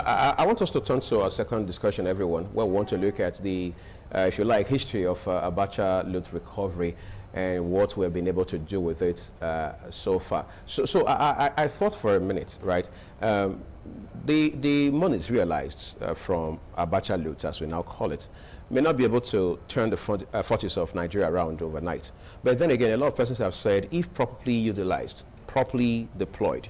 I want us to turn to our second discussion, everyone, where we want to look at the, if you like, history of ABACHA loot recovery and what we've been able to do with it so far. So I thought for a minute, right? The monies realized from ABACHA loot, as we now call it, may not be able to turn the fortunes of Nigeria around overnight. But then again, a lot of persons have said, if properly utilized, properly deployed,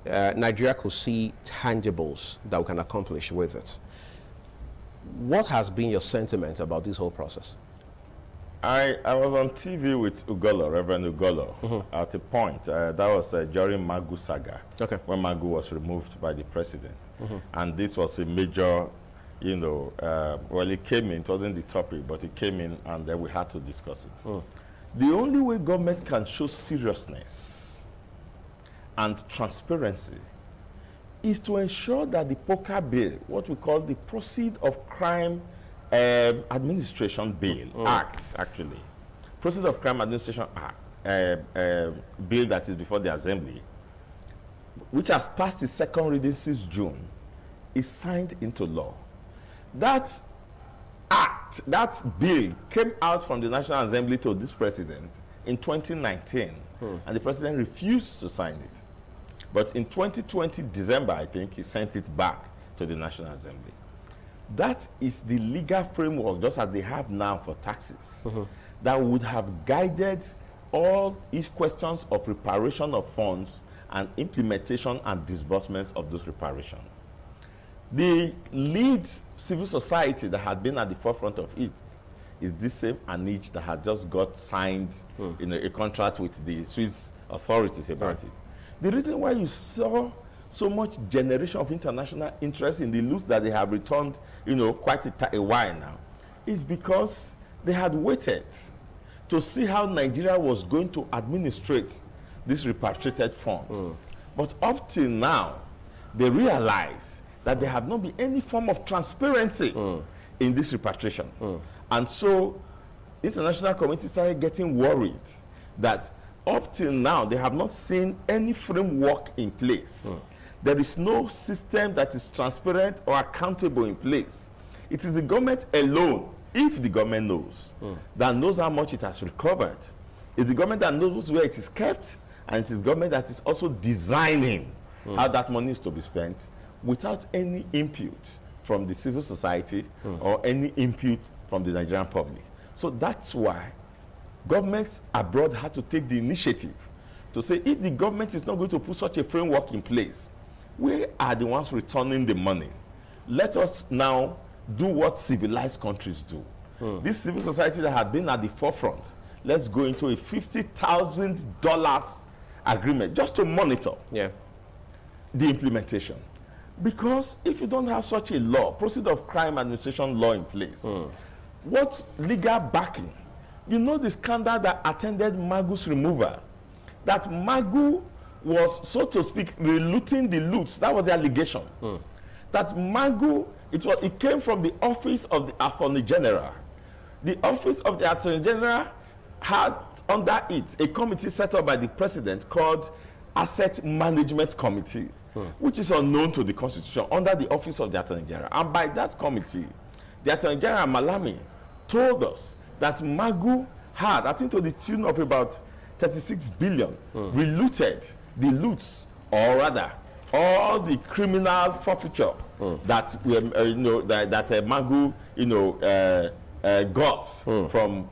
Nigeria could see tangibles that we can accomplish with it. What has been your sentiment about this whole process? I was on TV with Ugolo, Reverend Ugolo, at a point. That was during Magu saga, when Magu was removed by the president. And this was a major, you know, well, it came in, it wasn't the topic, but it came in and then we had to discuss it. The only way government can show seriousness and transparency is to ensure that the poker bill, what we call the Proceed of Crime Administration Bill, Act, actually. Proceed of Crime Administration Act, bill that is before the Assembly, which has passed its second reading since June, is signed into law. That act, that bill came out from the National Assembly to this president in 2019, and the president refused to sign it. But in 2020, December, I think, he sent it back to the National Assembly. That is the legal framework, just as they have now for taxes, that would have guided all these questions of reparation of funds and implementation and disbursements of those reparations. The lead civil society that had been at the forefront of it is this same ANIJ that had just got signed in a contract with the Swiss authorities about it. The reason why you saw so much generation of international interest in the loot that they have returned, you know, quite a while now, is because they had waited to see how Nigeria was going to administrate these repatriated funds. But up till now, they realize that there have not been any form of transparency in this repatriation. And so international community started getting worried that up till now, they have not seen any framework in place. There is no system that is transparent or accountable in place. It is the government alone, if the government knows, that knows how much it has recovered. It's the government that knows where it is kept, and it is government that is also designing how that money is to be spent without any input from the civil society or any input from the Nigerian public. So that's why governments abroad had to take the initiative to say, if the government is not going to put such a framework in place, we are the ones returning the money. Let us now do what civilized countries do. This civil society that had been at the forefront, let's go into a $50,000 agreement just to monitor the implementation. Because if you don't have such a law, Proceed of Crime Administration law in place, what legal backing? You know the scandal that attended Magu's removal, that Magu was, so to speak, relooting the loots. That was the allegation. That Magu, it came from the office of the Attorney General. The office of the Attorney General had under it a committee set up by the president called Asset Management Committee, which is unknown to the Constitution, under the office of the Attorney General. And by that committee, the Attorney General Malami told us that Magu had, I think to the tune of about 36 billion, relooted the loots, or rather, all the criminal forfeiture that we, that Magu, got from,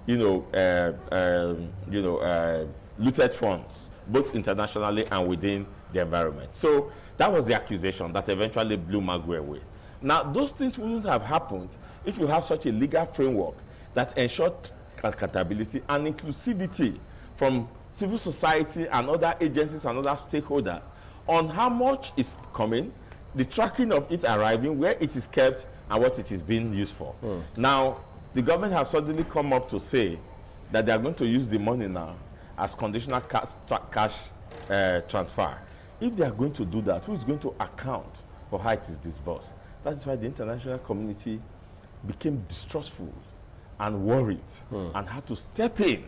looted funds, both internationally and within the environment. So that was the accusation that eventually blew Magu away. Now, those things wouldn't have happened if you have such a legal framework that ensured accountability and inclusivity from civil society and other agencies and other stakeholders on how much is coming, the tracking of it arriving, where it is kept, and what it is being used for. Now, the government has suddenly come up to say that they are going to use the money now as conditional cash transfer. If they are going to do that, who is going to account for how it is disbursed? That is why the international community became distrustful and worried and had to step in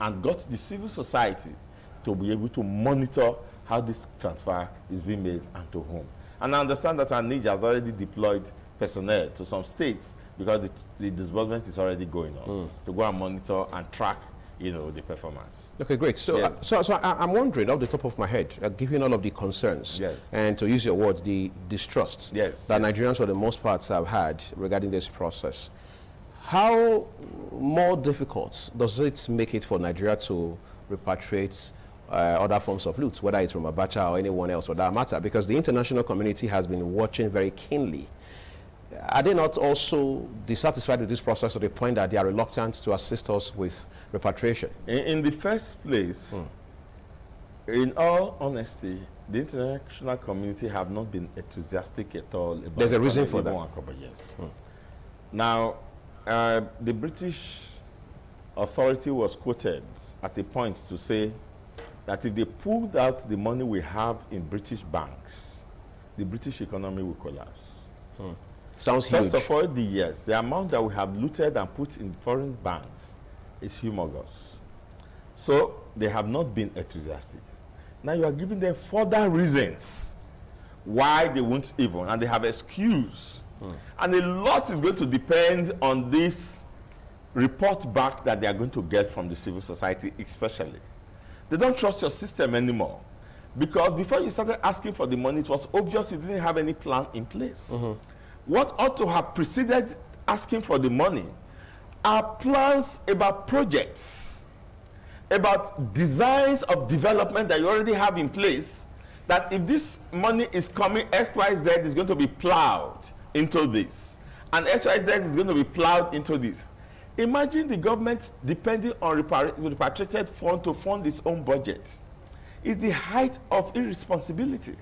and got the civil society to be able to monitor how this transfer is being made and to whom. And I understand that Niger has already deployed personnel to some states because the disbursement is already going on to go and monitor and track, you know, the performance. Okay, great. So, yes. so I'm wondering, off the top of my head, given all of the concerns, yes. and to use your words, the distrust yes. that yes. Nigerians for the most part have had regarding this process, how more difficult does it make it for Nigeria to repatriate other forms of loot, whether it's from ABACHA or anyone else for that matter? Because the international community has been watching very keenly. Are they not also dissatisfied with this process to the point that they are reluctant to assist us with repatriation? In the first place, in all honesty, the international community have not been enthusiastic at all about There's a reason for that. Yes. Now, the British authority was quoted at a point to say that if they pulled out the money we have in British banks, the British economy will collapse. Sounds huge. First of all, the amount that we have looted and put in foreign banks is humongous. So they have not been enthusiastic. Now you are giving them further reasons why they won't even, and they have excuse. And a lot is going to depend on this report back that they are going to get from the civil society especially. They don't trust your system anymore. Because before you started asking for the money, it was obvious you didn't have any plan in place. What ought to have preceded asking for the money are plans about projects, about designs of development that you already have in place, that if this money is coming, XYZ is going to be plowed into this, and XYZ is going to be plowed into this. Imagine the government depending on repatriated funds to fund its own budget. It's the height of irresponsibility.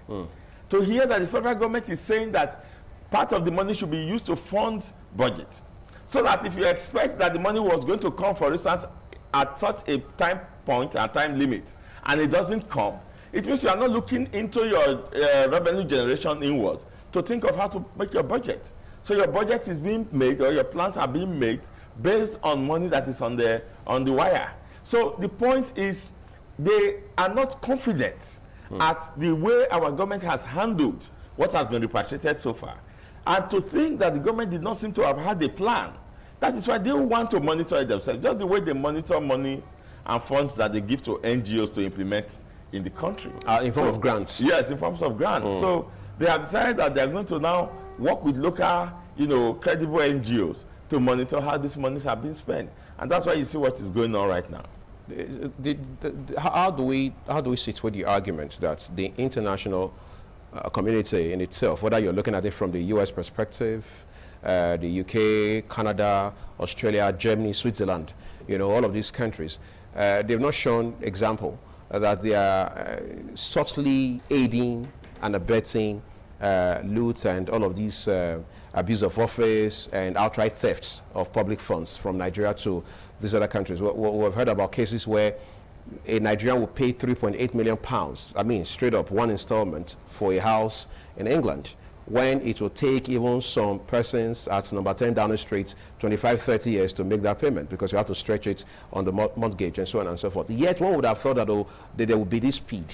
To hear that the federal government is saying that part of the money should be used to fund budget. So that if you expect that the money was going to come, for instance, at such a time point and time limit, and it doesn't come, it means you are not looking into your revenue generation inward to think of how to make your budget. So your budget is being made, or your plans are being made based on money that is on the wire. So the point is, they are not confident at the way our government has handled what has been repatriated so far. And to think that the government did not seem to have had a plan, that is why they want to monitor it themselves, just the way they monitor money and funds that they give to NGOs to implement in the country. In form of grants? Yes, in forms of grants. So they have decided that they are going to now work with local, credible NGOs to monitor how these monies are being spent. And that's why you see what is going on right now. How do we situate the argument that the international community in itself, whether you're looking at it from the US perspective, the UK, Canada, Australia, Germany, Switzerland, all of these countries, they've not shown example that they are subtly aiding and abetting loot and all of these abuse of office and outright thefts of public funds from Nigeria to these other countries. We've heard about cases where a Nigerian will pay 3.8 million pounds, straight up one installment for a house in England, when it will take even some persons at number 10 Downing Street 25, 30 years to make that payment, because you have to stretch it on the mortgage and so on and so forth. Yet one would have thought that there would be this speed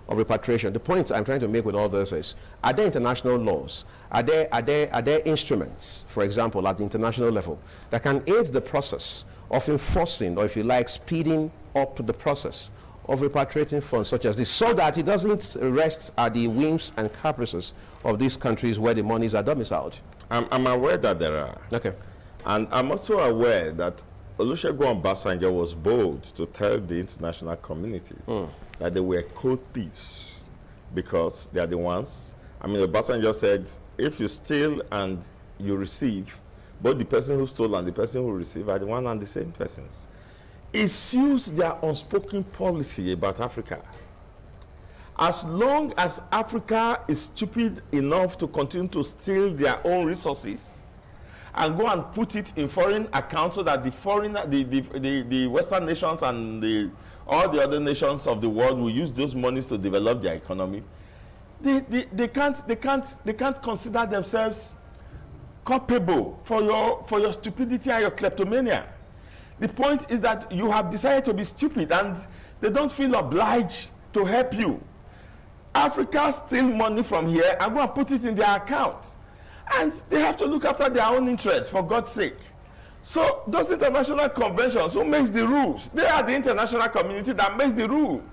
of repatriation. The point I'm trying to make with all this is, are there international laws? Are there instruments, for example, at the international level, that can aid the process of enforcing, or if you like, speeding up the process of repatriating funds such as this, so that it doesn't rest at the whims and caprices of these countries where the monies are domiciled? I'm aware that there are. Okay. And I'm also aware that Olusegun Obasanjo was bold to tell the international community that they were code thieves, because they are the ones. Obasanjo said, if you steal and you receive, both the person who stole and the person who received are the one and the same persons. It suits their unspoken policy about Africa. As long as Africa is stupid enough to continue to steal their own resources and go and put it in foreign accounts, so that the Western nations and all the other nations of the world will use those monies to develop their economy, they can't consider themselves culpable for your stupidity and your kleptomania. The point is that you have decided to be stupid, and they don't feel obliged to help you. Africa steal money from here and go and put it in their account. And they have to look after their own interests, for God's sake. So those international conventions, who makes the rules? They are the international community that makes the rule.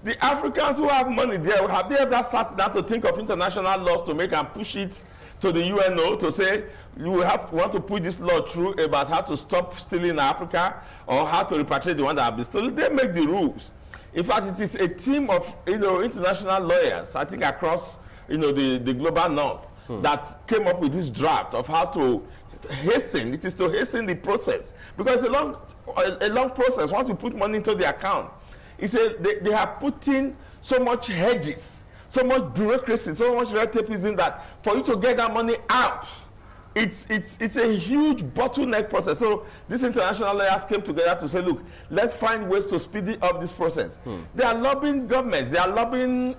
The Africans who have money there, have they ever sat down to think of international laws to make and push it to the UNO to say, you want to put this law through about how to stop stealing in Africa or how to repatriate the one that have been stolen? They make the rules. In fact, it is a team of international lawyers, I think across the global north, that came up with this draft of how to hasten. It is to hasten the process, because it's a long process. Once you put money into the account, they have put in so much hedges, so much bureaucracy, so much red tape is in that for you to get that money out, it's a huge bottleneck process. So these international lawyers came together to say, look, let's find ways to speed up this process. They are lobbying governments, they are lobbying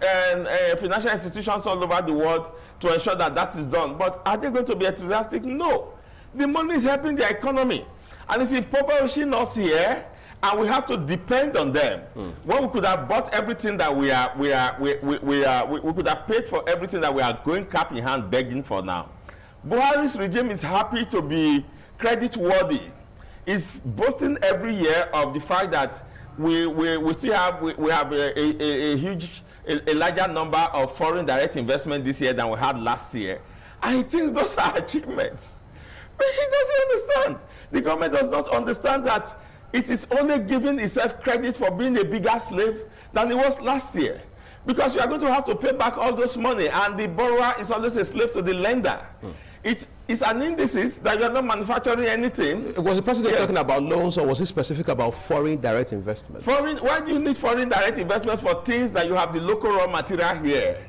financial institutions all over the world to ensure that that is done. But are they going to be enthusiastic? No. The money is helping the economy, and it's impoverishing us here, and we have to depend on them. When we could have bought everything that we could have paid for everything that we are going cap in hand begging for now. Buhari's regime is happy to be credit worthy. It's boasting every year of the fact that we still have a larger number of foreign direct investment this year than we had last year, and he thinks those are achievements. But he doesn't understand. The government does not understand that it is only giving itself credit for being a bigger slave than it was last year. Because you are going to have to pay back all those money, and the borrower is always a slave to the lender. It's an indices that you are not manufacturing anything. Was the president talking about loans, or was he specific about foreign direct investment? Why do you need foreign direct investment for things that you have the local raw material here?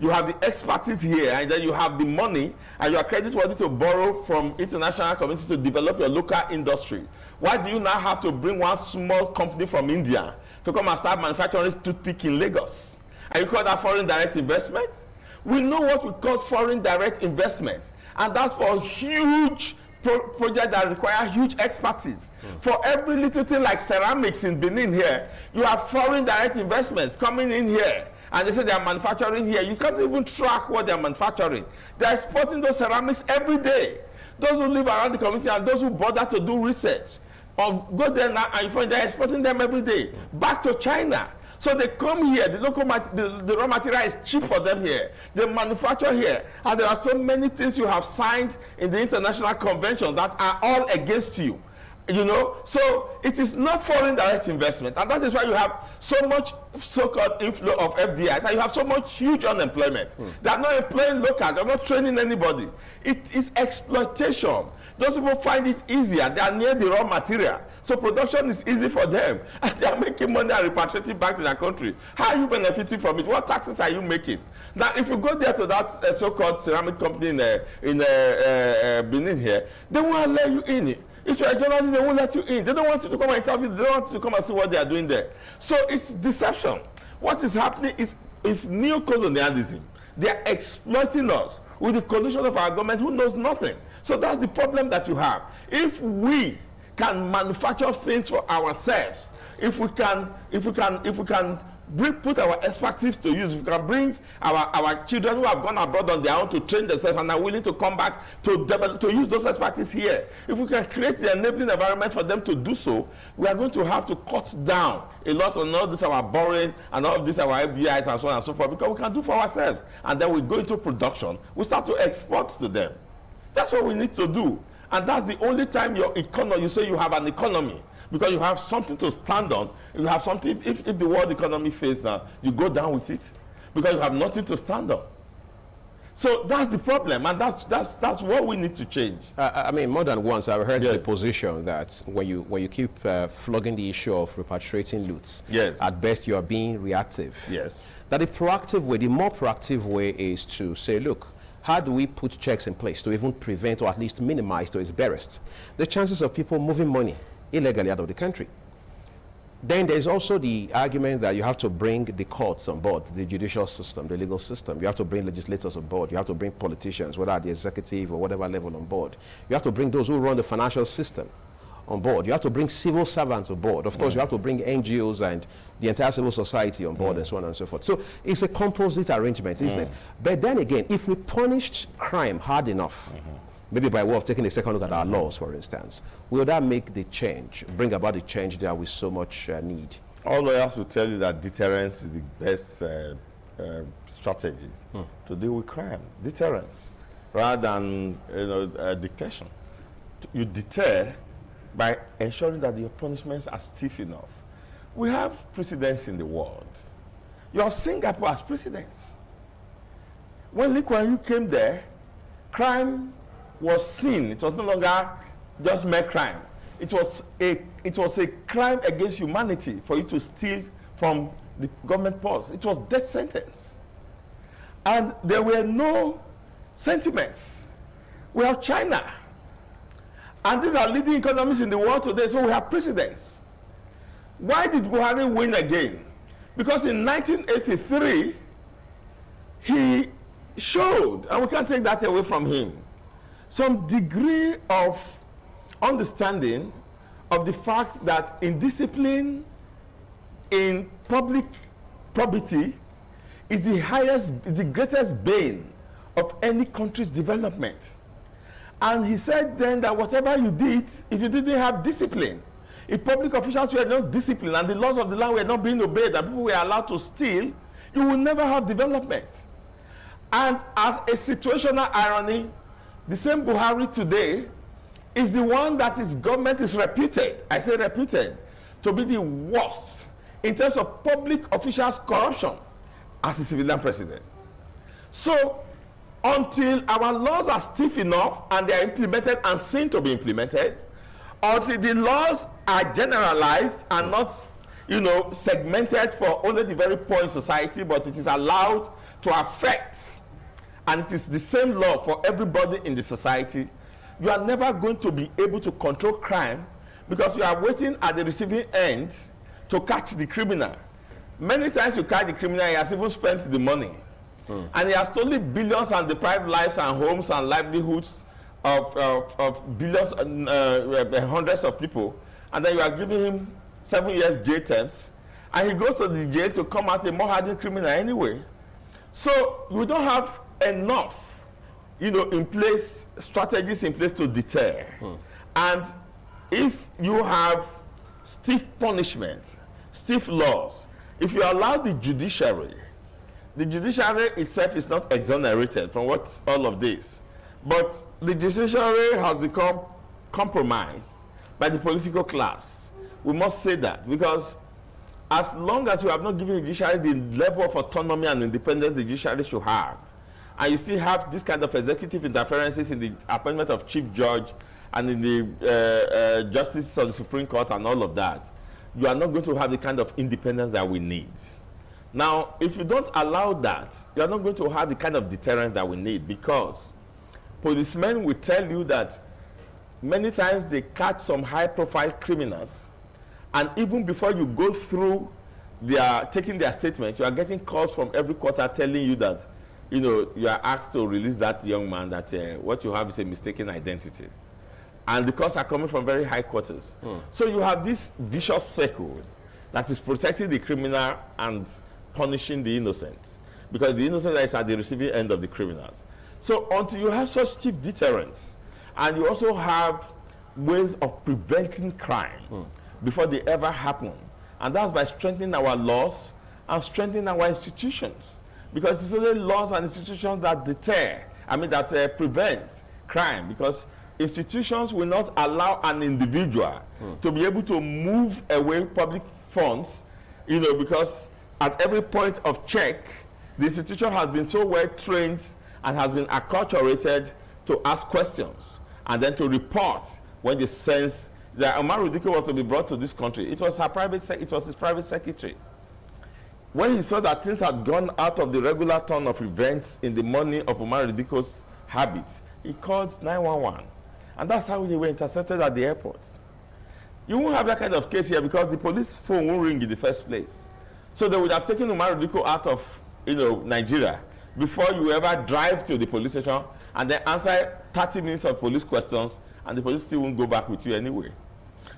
You have the expertise here, and then you have the money, and you are creditworthy to borrow from international community to develop your local industry. Why do you now have to bring one small company from India to come and start manufacturing toothpick in Lagos? And you call that foreign direct investment? We know what we call foreign direct investment, and that's for huge projects that require huge expertise. For every little thing like ceramics in Benin here, you have foreign direct investments coming in here. And they say they are manufacturing here. You can't even track what they are manufacturing. They are exporting those ceramics every day. Those who live around the community and those who bother to do research, or go there now and you find they're exporting them every day back to China. So they come here, the raw material is cheap for them here. They manufacture here. And there are so many things you have signed in the international convention that are all against you. So it is not foreign direct investment, and that is why you have so much so-called inflow of FDIs, and you have so much huge unemployment. They are not employing locals, they are not training anybody. It is exploitation. Those people find it easier. They are near the raw material, so production is easy for them, and they are making money and repatriating back to their country. How are you benefiting from it? What taxes are you making? Now, if you go there to that so-called ceramic company in Benin here, they won't let you in. If you're a journalist, they won't let you in. They don't want you to come and interview. They don't want you to come and see what they are doing there. So it's deception. What is happening is neo-colonialism. They are exploiting us with the collusion of our government who knows nothing. So that's the problem that you have. If we can manufacture things for ourselves, if we can put our expertise to use, we can bring our children who have gone abroad on their own to train themselves and are willing to come back to use those expertise here. If we can create the enabling environment for them to do so, we are going to have to cut down a lot on all this our borrowing and all of this our FDIs and so on and so forth, because we can do for ourselves. And then we go into production, we start to export to them. That's what we need to do. And that's the only time your economy, you say you have an economy, because you have something to stand on. You have something, if the world economy fails now, you go down with it, because you have nothing to stand on. So that's the problem, and that's what we need to change. I mean, more than once I've heard the position that when you keep flogging the issue of repatriating loot, at best you are being reactive. Yes. That the proactive way, the more proactive way is to say, look, how do we put checks in place to even prevent or at least minimize to its barest the chances of people moving money illegally out of the country? Then there's also the argument that you have to bring the courts on board, the judicial system, the legal system. You have to bring legislators on board. You have to bring politicians, whether at the executive or whatever level, on board. You have to bring those who run the financial system on board. You have to bring civil servants on board. Of course, you have to bring NGOs and the entire civil society on board and so on and so forth. So it's a composite arrangement, isn't it? But then again, if we punished crime hard enough, maybe by way of taking a second look at our laws, for instance, will that make the change, bring about the change that we so much need? All lawyers will tell you that deterrence is the best strategy to deal with crime. Deterrence, rather than dictation. You deter by ensuring that your punishments are stiff enough. We have precedents in the world. You have Singapore as precedents. When Lee Kuan Yew came there, crime was seen. It was no longer just mere crime. It was a crime against humanity for you to steal from the government purse. It was death sentence. And there were no sentiments. We have China. And these are leading economies in the world today, so we have precedents. Why did Buhari win again? Because in 1983, he showed, and we can't take that away from him, some degree of understanding of the fact that indiscipline in public probity is the greatest bane of any country's development. And he said then that whatever you did, if you didn't have discipline, if public officials were not disciplined and the laws of the land were not being obeyed and people were allowed to steal, you will never have development. And as a situational irony, the same Buhari today is the one that his government is reputed, I say reputed, to be the worst in terms of public officials' corruption as a civilian president. So, until our laws are stiff enough and they are implemented and seen to be implemented, until the laws are generalized and not, segmented for only the very poor in society, but it is allowed to affect, and it is the same law for everybody in the society, you are never going to be able to control crime because you are waiting at the receiving end to catch the criminal. Many times you catch the criminal, he has even spent the money. And he has stolen billions and deprived lives and homes and livelihoods of billions and hundreds of people. And then you are giving him 7 years jail terms. And he goes to the jail to come out a more hardened criminal anyway. So you don't have enough, in place, strategies in place to deter. And if you have stiff punishment, stiff laws, if you allow the judiciary itself is not exonerated from all of this. But the judiciary has become compromised by the political class. We must say that, because as long as you have not given the judiciary the level of autonomy and independence the judiciary should have, and you still have this kind of executive interferences in the appointment of chief judge and in the justice of the Supreme Court and all of that, you are not going to have the kind of independence that we need. Now, if you don't allow that, you are not going to have the kind of deterrence that we need, because policemen will tell you that many times they catch some high-profile criminals, and even before you go through taking their statement, you are getting calls from every quarter telling you that, you are asked to release that young man, that what you have is a mistaken identity. And the calls are coming from very high quarters. So you have this vicious circle that is protecting the criminal and punishing the innocent, because the innocent is at the receiving end of the criminals. So until you have such stiff deterrence, and you also have ways of preventing crime before they ever happen, and that's by strengthening our laws and strengthening our institutions, because it's only laws and institutions that that prevent crime, because institutions will not allow an individual to be able to move away public funds, because at every point of check, the institution has been so well trained and has been acculturated to ask questions and then to report when they sense that Omar Udiko was to be brought to this country. It was his private secretary. When he saw that things had gone out of the regular turn of events in the morning of Omar Udiko's habits, he called 911. And that's how they were intercepted at the airport. You won't have that kind of case here because the police phone won't ring in the first place. So they would have taken Umar Udiko out of Nigeria before you ever drive to the police station and then answer 30 minutes of police questions, and the police still won't go back with you anyway.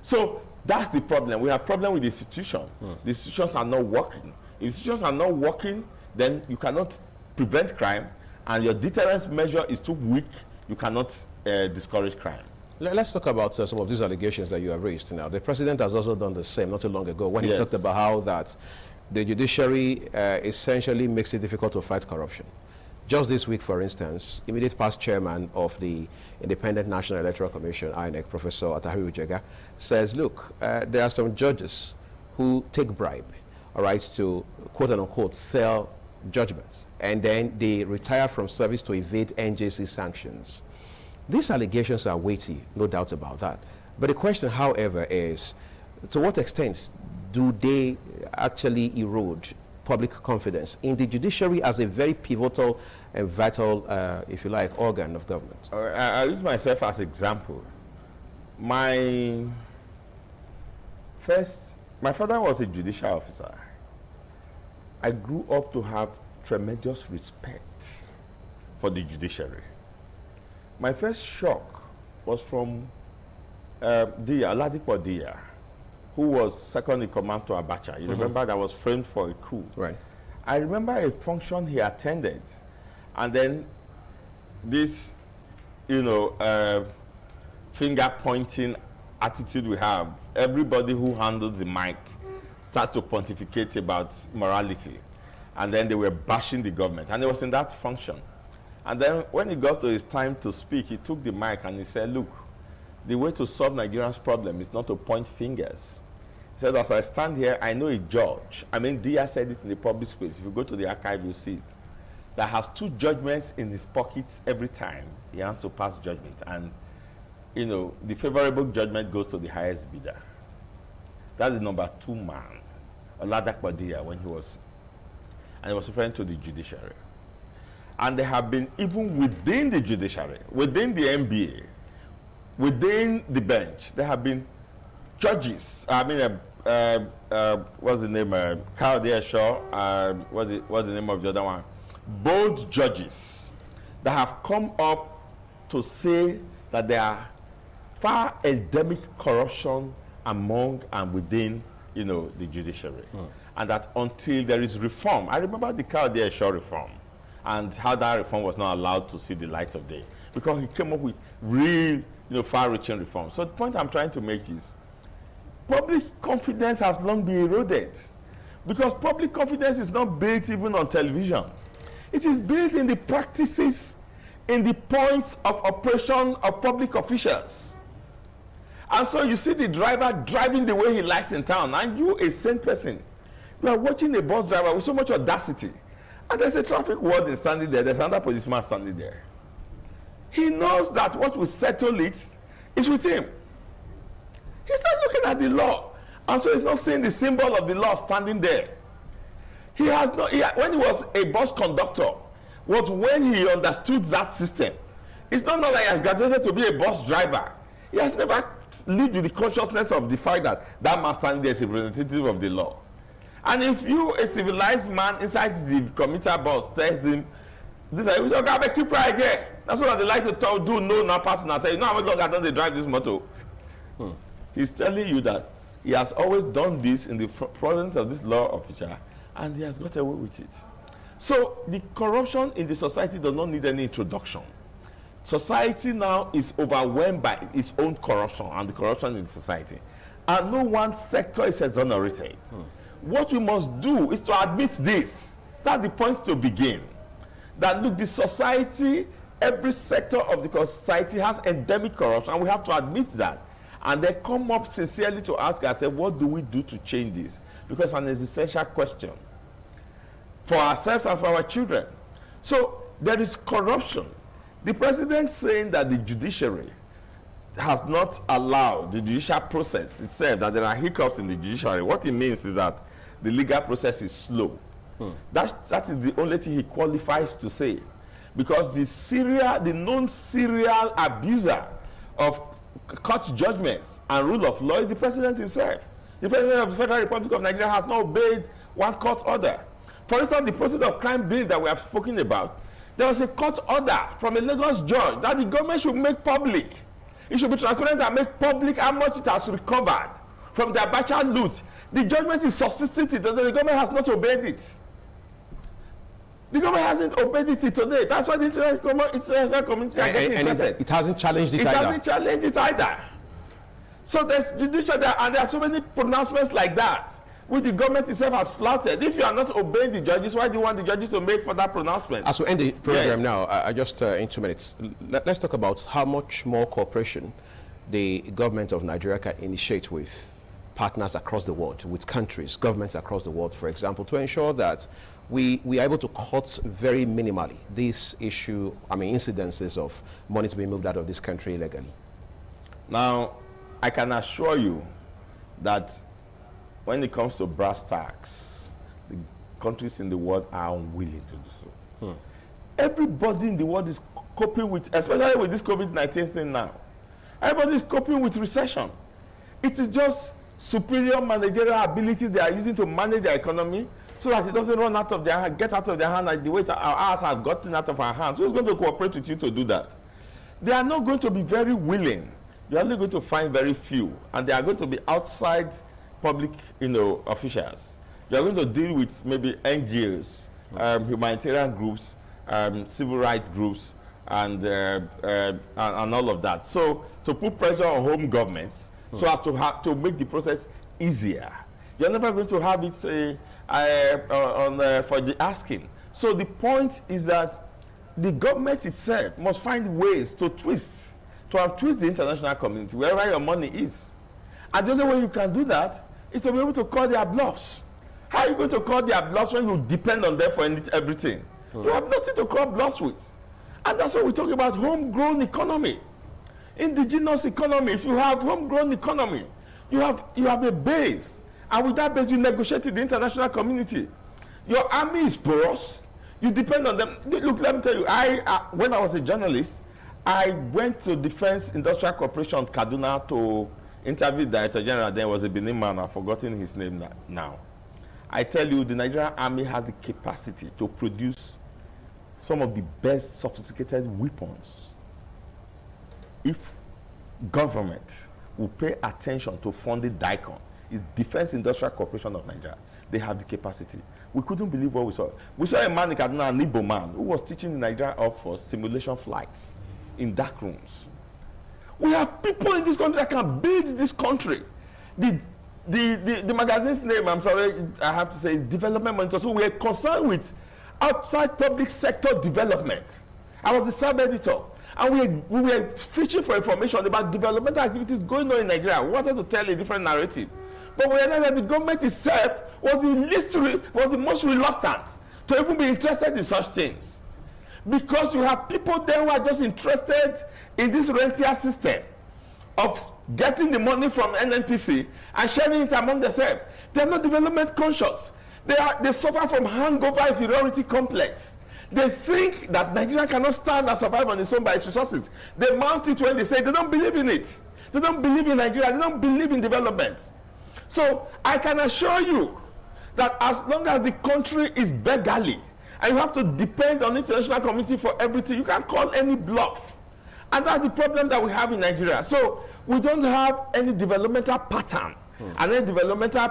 So that's the problem. We have problem with the institution. The institutions are not working. If institutions are not working, then you cannot prevent crime, and your deterrence measure is too weak. You cannot discourage crime. Let's talk about some of these allegations that you have raised now. The president has also done the same not too long ago when he talked about how that the judiciary essentially makes it difficult to fight corruption. Just this week, for instance, immediate past chairman of the Independent National Electoral Commission, INEC, Professor Atahiru Jega, says, look, there are some judges who take bribe, all right, to quote-unquote sell judgments, and then they retire from service to evade NJC sanctions. These allegations are weighty, no doubt about that. But the question, however, is to what extent do they actually erode public confidence in the judiciary as a very pivotal and vital, if you like, organ of government? I use myself as example. My father was a judicial officer. I grew up to have tremendous respect for the judiciary. My first shock was from Ladipo Dia, who was second in command to ABACHA. You remember that was framed for a coup. Right. I remember a function he attended, and then this, finger-pointing attitude we have. Everybody who handles the mic starts to pontificate about morality, and then they were bashing the government, and it was in that function. And then when it got to his time to speak, he took the mic and he said, look, the way to solve Nigeria's problem is not to point fingers. He said, as I stand here, I know a judge. I mean, Dia said it in the public space. If you go to the archive, you'll see it. That has 2 judgments in his pockets every time he has to pass judgment. And, the favorable judgment goes to the highest bidder. That's the number 2 man, Oladapo Dia, when he was referring to the judiciary. And there have been, even within the judiciary, within the NBA, within the bench, there have been judges. I mean, what's the name? Kyle Shaw. What's the name of the other one? Both judges that have come up to say that there are far endemic corruption among and within, the judiciary, and that until there is reform. I remember the Kyle Shaw reform, and how that reform was not allowed to see the light of day because he came up with real, far-reaching reforms. So the point I'm trying to make is public confidence has long been eroded because public confidence is not built even on television. It is built in the practices, in the points of operation of public officials. And so you see the driver driving the way he likes in town, and you, a sane person, you are watching a bus driver with so much audacity. And there's a traffic warden standing there, there's another policeman standing there. He knows that what will settle it is with him. He's not looking at the law. And so he's not seeing the symbol of the law standing there. He has not, when he was a bus conductor, was when he understood that system. It's not like he has graduated to be a bus driver. He has never lived with the consciousness of the fact that that man standing there is a representative of the law. And if you, a civilized man inside the commuter bus, tells him, this is okay, I keep right again. That's what they like to talk, do, know, now person and say, how much longer don't they drive this motor? He's telling you that he has always done this in the presence of this law officer, and he has got away with it. So the corruption in the society does not need any introduction. Society now is overwhelmed by its own corruption and the corruption in society. And no one sector is exonerated. What we must do is to admit this. That's the point to begin. That look, the society, every sector of the society has endemic corruption, and we have to admit that. And then come up sincerely to ask ourselves, what do we do to change this? Because it's an existential question for ourselves and for our children. So there is corruption. The president saying that the judiciary has not allowed the judicial process itself, that there are hiccups in the judiciary. What it means is that the legal process is slow. That is the only thing he qualifies to say. Because the known serial abuser of court judgments and rule of law is the president himself. The president of the Federal Republic of Nigeria has not obeyed one court order. For instance, the process of crime bill that we have spoken about, there was a court order from a Lagos judge that the government should make public. It should be transparent and make public how much it has recovered from the ABACHA loot. The judgment is subsisting today. The government has not obeyed it. The government hasn't obeyed it today. That's why the international community are getting interested. It hasn't challenged it either. It hasn't challenged it either. So there's judicial there, and there are so many pronouncements like that, which the government itself has flouted. If you are not obeying the judges, why do you want the judges to make further pronouncements? As we end the program now, I just in 2 minutes, let's talk about how much more cooperation the government of Nigeria can initiate with partners across the world, with countries, governments across the world, for example, to ensure that we are able to cut very minimally this issue, incidences of money to be moved out of this country illegally. Now, I can assure you that when it comes to brass tacks, the countries in the world are unwilling to do so. Everybody in the world is coping with, especially with this COVID-19 thing now, everybody is coping with recession. It is just superior managerial abilities they are using to manage their economy so that it doesn't run out of their hand, get out of their hand like the way ours have gotten out of our hands. Who's going to cooperate with you to do that? They are not going to be very willing. You're only going to find very few, and they are going to be outside public, officials. You're going to deal with maybe NGOs, humanitarian groups, civil rights groups, and all of that. So to put pressure on home governments, so as to make the process easier. You're never going to have it for the asking. So the point is that the government itself must find ways to untwist the international community wherever your money is. And the only way you can do that is to be able to call their bluffs. How are you going to call their bluffs when you depend on them for everything? You have nothing to call bluffs with. And that's why we talk about homegrown economy. Indigenous economy. If you have homegrown economy, you have a base. And with that base, you negotiate with the international community. Your army is porous. You depend on them. Look, let me tell you, when I was a journalist, I went to Defense Industrial Corporation Kaduna to interview the Director General. There was a Benin man, I've forgotten his name now. I tell you, the Nigerian Army has the capacity to produce some of the best sophisticated weapons if government will pay attention to funding DICON. It's Defense Industrial Corporation of Nigeria. They have the capacity. We couldn't believe what we saw. We saw a man in Kaduna, an Igbo man, who was teaching the Nigerian Air Force simulation flights in dark rooms. We have people in this country that can build this country. The magazine's name, I'm sorry, I have to say, is Development Monitor. So we are concerned with outside public sector development. I was the sub-editor, and we were fishing for information about developmental activities going on in Nigeria. We wanted to tell a different narrative. But we realized that the government itself was the most reluctant to even be interested in such things. Because you have people there who are just interested in this rentier system of getting the money from NNPC and sharing it among themselves. They are not development conscious. They suffer from hangover inferiority complex. They think that Nigeria cannot stand and survive on its own by its resources. They mount it when they say they don't believe in it. They don't believe in Nigeria. They don't believe in development. So I can assure you that as long as the country is beggarly and you have to depend on the international community for everything, you can't call any bluff. And that's the problem that we have in Nigeria. So we don't have any developmental pattern and any developmental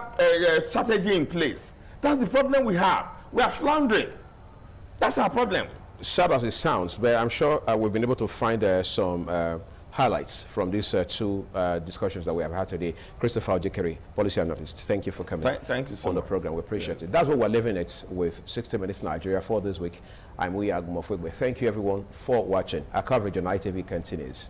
strategy in place. That's the problem we have. We are floundering. That's our problem. Sad as it sounds, but I'm sure we've been able to find some highlights from these two discussions that we have had today. Christopher Ojekere, policy analyst, thank you for coming thank you so on the program. We appreciate it. That's what we're leaving it with 60 Minutes Nigeria for this week. I'm Uya Agumofwegbe. Thank you everyone for watching. Our coverage on ITV continues.